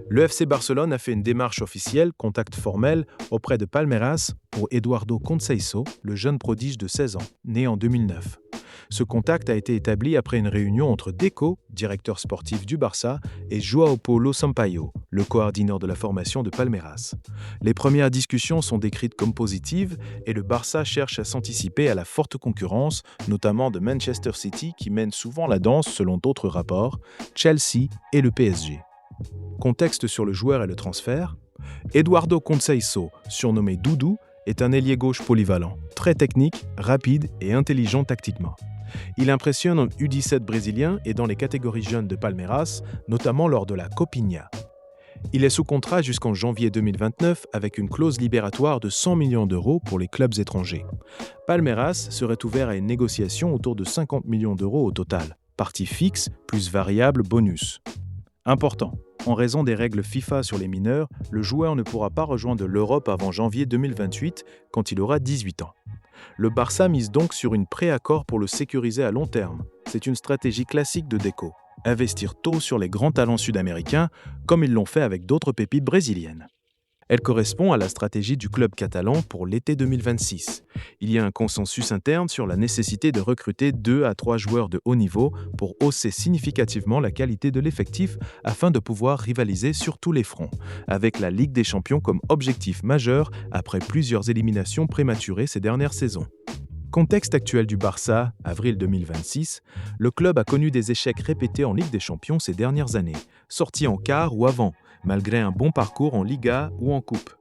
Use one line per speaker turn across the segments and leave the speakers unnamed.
Le FC Barcelone a fait une démarche officielle, contact formel, auprès de Palmeiras pour Eduardo Conceição, le jeune prodige de 16 ans, né en 2009. Ce contact a été établi après une réunion entre Deco, directeur sportif du Barça, et João Paulo Sampaio, le coordinateur de la formation de Palmeiras. Les premières discussions sont décrites comme positives et le Barça cherche à s'anticiper à la forte concurrence, notamment de Manchester City qui mène souvent la danse selon d'autres rapports, Chelsea et le PSG. Contexte sur le joueur et le transfert. Eduardo Conceição, surnommé Doudou, est un ailier gauche polyvalent, très technique, rapide et intelligent tactiquement. Il impressionne en U17 brésilien et dans les catégories jeunes de Palmeiras, notamment lors de la Copinha. Il est sous contrat jusqu'en janvier 2029 avec une clause libératoire de 100 millions d'euros pour les clubs étrangers. Palmeiras serait ouvert à une négociation autour de 50 millions d'euros au total, partie fixe plus variable bonus. Important. En raison des règles FIFA sur les mineurs, le joueur ne pourra pas rejoindre l'Europe avant janvier 2028, quand il aura 18 ans. Le Barça mise donc sur une pré-accord pour le sécuriser à long terme. C'est une stratégie classique de Deco. Investir tôt sur les grands talents sud-américains, comme ils l'ont fait avec d'autres pépites brésiliennes. Elle correspond à la stratégie du club catalan pour l'été 2026. Il y a un consensus interne sur la nécessité de recruter 2 à 3 joueurs de haut niveau pour hausser significativement la qualité de l'effectif afin de pouvoir rivaliser sur tous les fronts, avec la Ligue des Champions comme objectif majeur après plusieurs éliminations prématurées ces dernières saisons. Contexte actuel du Barça, avril 2026, le club a connu des échecs répétés en Ligue des Champions ces dernières années, sortis en quart ou avant, malgré un bon parcours en Liga ou en Coupe.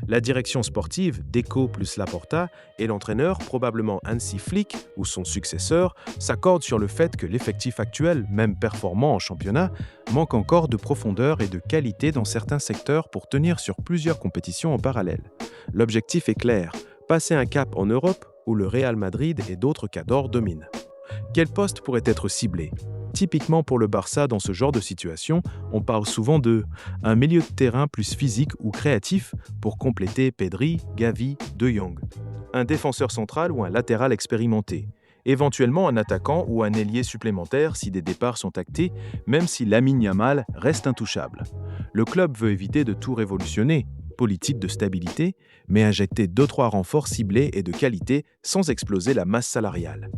La direction sportive, Deco plus Laporta, et l'entraîneur, probablement Hansi Flick ou son successeur, s'accordent sur le fait que l'effectif actuel, même performant en championnat, manque encore de profondeur et de qualité dans certains secteurs pour tenir sur plusieurs compétitions en parallèle. L'objectif est clair, passer un cap en Europe où le Real Madrid et d'autres cadors dominent. Quel poste pourrait être ciblé ? Typiquement pour le Barça dans ce genre de situation, on parle souvent de un milieu de terrain plus physique ou créatif pour compléter Pedri, Gavi, De Jong, un défenseur central ou un latéral expérimenté, éventuellement un attaquant ou un ailier supplémentaire si des départs sont actés, même si Lamine Yamal reste intouchable. Le club veut éviter de tout révolutionner, politique de stabilité, mais injecter 2-3 renforts ciblés et de qualité sans exploser la masse salariale.